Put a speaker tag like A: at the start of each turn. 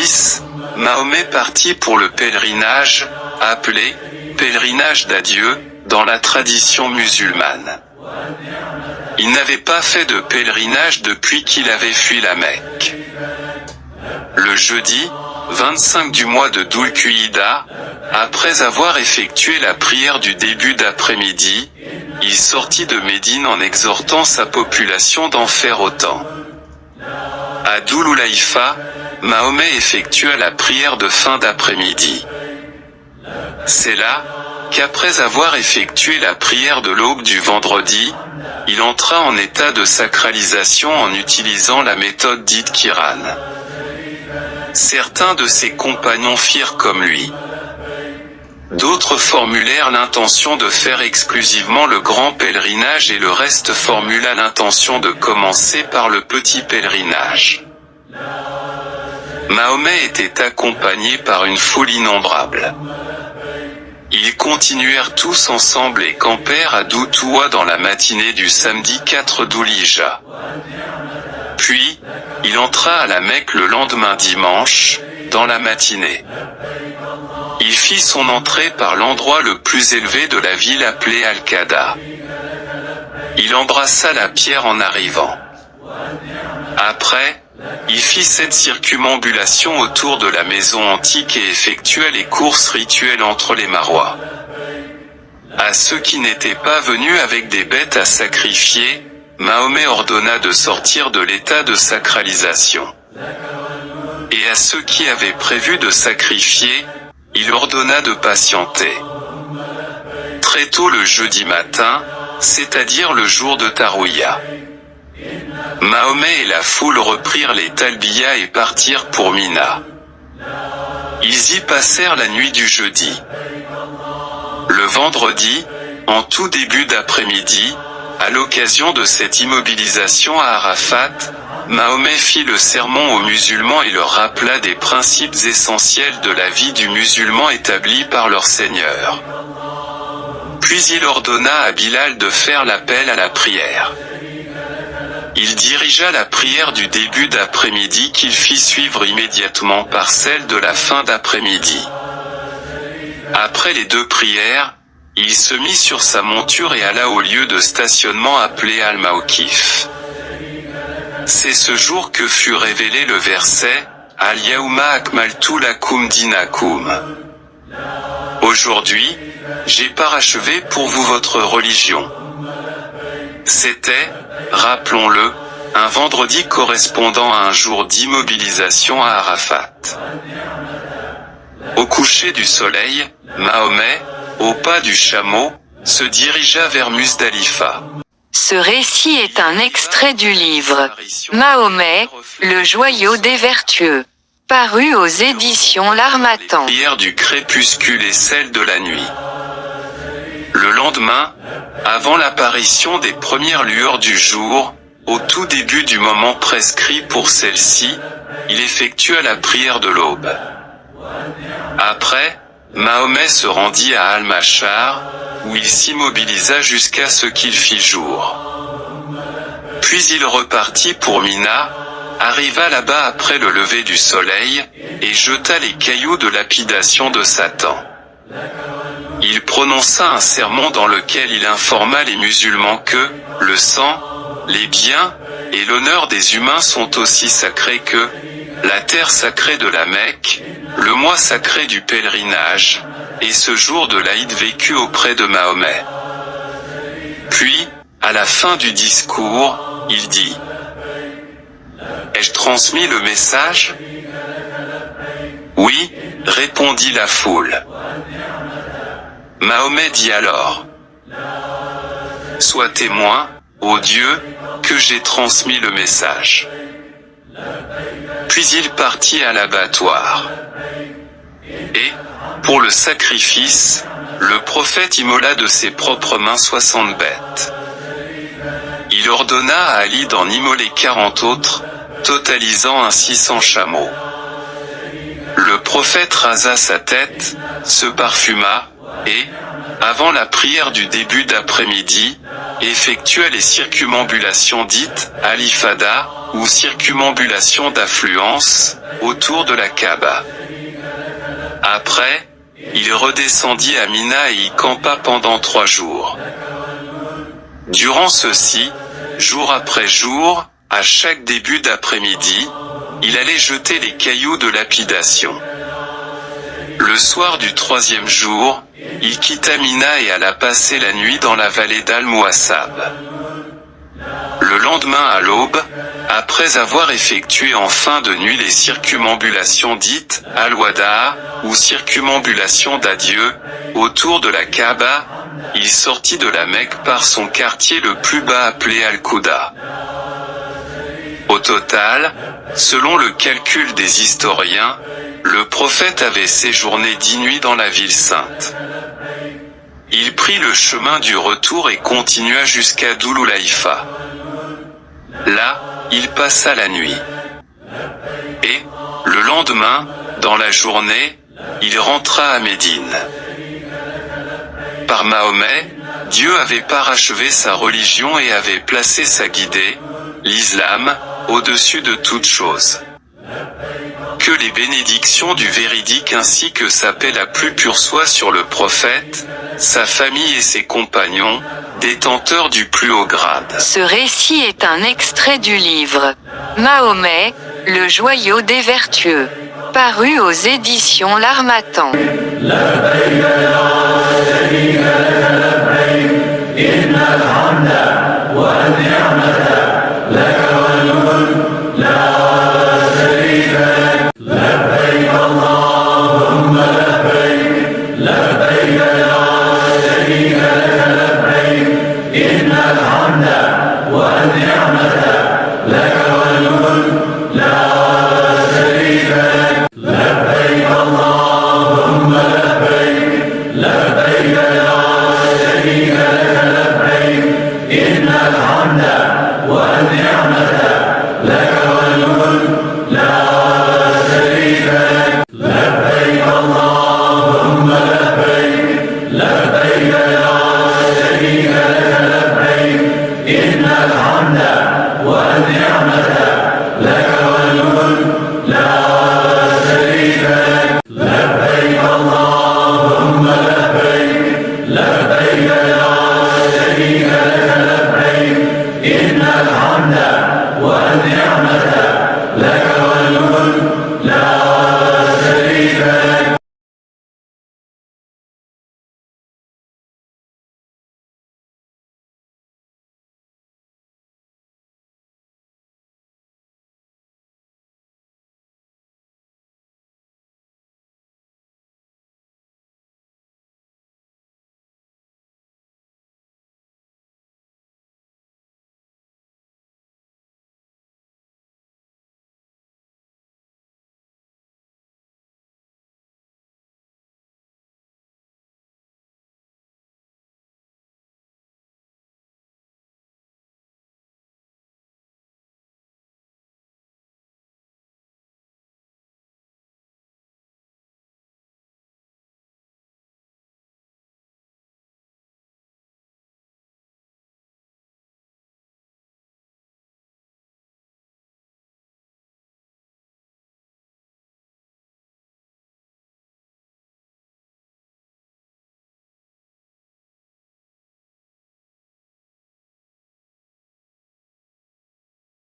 A: 10, Mahomet partit pour le pèlerinage, appelé « pèlerinage d'adieu » dans la tradition musulmane. Il n'avait pas fait de pèlerinage depuis qu'il avait fui la Mecque. Le jeudi, 25 du mois de Dhul Qa'dah, après avoir effectué la prière du début d'après-midi, il sortit de Médine en exhortant sa population d'en faire autant. À Dhul Hulaïfa, Mahomet effectua la prière de fin d'après-midi. C'est là qu'après avoir effectué la prière de l'aube du vendredi, il entra en état de sacralisation en utilisant la méthode dite Qiran. Certains de ses compagnons firent comme lui. D'autres formulèrent l'intention de faire exclusivement le grand pèlerinage et le reste formula l'intention de commencer par le petit pèlerinage. Mahomet était accompagné par une foule innombrable. Ils continuèrent tous ensemble et campèrent à Dhul-Touwa dans la matinée du samedi 4 Dhul-Hijjah. Puis, il entra à la Mecque le lendemain dimanche, dans la matinée. Il fit son entrée par l'endroit le plus élevé de la ville appelé Al-Qada. Il embrassa la pierre en arrivant. Après, il fit 7 circumambulations autour de la maison antique et effectua les courses rituelles entre les Marwa. À ceux qui n'étaient pas venus avec des bêtes à sacrifier, Mahomet ordonna de sortir de l'état de sacralisation. Et à ceux qui avaient prévu de sacrifier, il ordonna de patienter. Très tôt le jeudi matin, c'est-à-dire le jour de Tarouya, Mahomet et la foule reprirent les talbiyas et partirent pour Mina. Ils y passèrent la nuit du jeudi. Le vendredi, en tout début d'après-midi, à l'occasion de cette immobilisation à Arafat, Mahomet fit le sermon aux musulmans et leur rappela des principes essentiels de la vie du musulman établis par leur Seigneur. Puis il ordonna à Bilal de faire l'appel à la prière. Il dirigea la prière du début d'après-midi qu'il fit suivre immédiatement par celle de la fin d'après-midi. Après les 2 prières, il se mit sur sa monture et alla au lieu de stationnement appelé Al-Mawqif. C'est ce jour que fut révélé le verset « Al-Yaouma akmaltu lakum dinakum ». Aujourd'hui, j'ai parachevé pour vous votre religion. C'était, rappelons-le, un vendredi correspondant à un jour d'immobilisation à Arafat. Au coucher du soleil, Mahomet, au pas du chameau, se dirigea vers Musdalifa.
B: Ce récit est un extrait du livre Mahomet, le joyau des vertueux, paru aux éditions L'Harmattan.
A: La prière du crépuscule et celle de la nuit. Le lendemain, avant l'apparition des premières lueurs du jour, au tout début du moment prescrit pour celle-ci, il effectua la prière de l'aube. Après, Mahomet se rendit à Al-Mashar, où il s'immobilisa jusqu'à ce qu'il fit jour. Puis il repartit pour Mina, arriva là-bas après le lever du soleil, et jeta les cailloux de lapidation de Satan. Il prononça un sermon dans lequel il informa les musulmans que le sang, les biens et l'honneur des humains sont aussi sacrés que la terre sacrée de la Mecque, le mois sacré du pèlerinage, et ce jour de l'Aïd vécu auprès de Mahomet. Puis, à la fin du discours, il dit « Ai-je transmis le message ?» « Oui, répondit la foule. Mahomet dit alors « Sois témoin, ô Dieu, que j'ai transmis le message. » Puis il partit à l'abattoir. Et, pour le sacrifice, le prophète immola de ses propres mains 60 bêtes. Il ordonna à Ali d'en immoler 40 autres, totalisant ainsi 100 chameaux. Le prophète rasa sa tête, se parfuma, et, avant la prière du début d'après-midi, effectua les circumambulations dites Al-Ifada, ou circumambulations d'affluence, autour de la Kaaba. Après, il redescendit à Mina et y campa pendant 3 jours. Durant ceux-ci, jour après jour, à chaque début d'après-midi, il allait jeter les cailloux de lapidation. Le soir du 3e jour, il quitta Mina et alla passer la nuit dans la vallée d'Al-Muhassab. Le lendemain à l'aube, après avoir effectué en fin de nuit les circumambulations dites Al-Wada, ou circumambulations d'adieu, autour de la Kaaba, il sortit de la Mecque par son quartier le plus bas appelé Al-Quda. Au total, selon le calcul des historiens, le prophète avait séjourné 10 nuits dans la ville sainte. Il prit le chemin du retour et continua jusqu'à Dhul-Hulaïfa. Là, il passa la nuit. Et, le lendemain, dans la journée, il rentra à Médine. Par Mahomet, Dieu avait parachevé sa religion et avait placé sa guidée, l'islam, au-dessus de toute chose. Que les bénédictions du véridique ainsi que sa paix la plus pure soient sur le prophète, sa famille et ses compagnons, détenteurs du plus haut grade.
B: Ce récit est un extrait du livre Mahomet, le joyau des vertueux, paru aux éditions L'Harmattan.
C: الحمد والنعمة لك والملك لا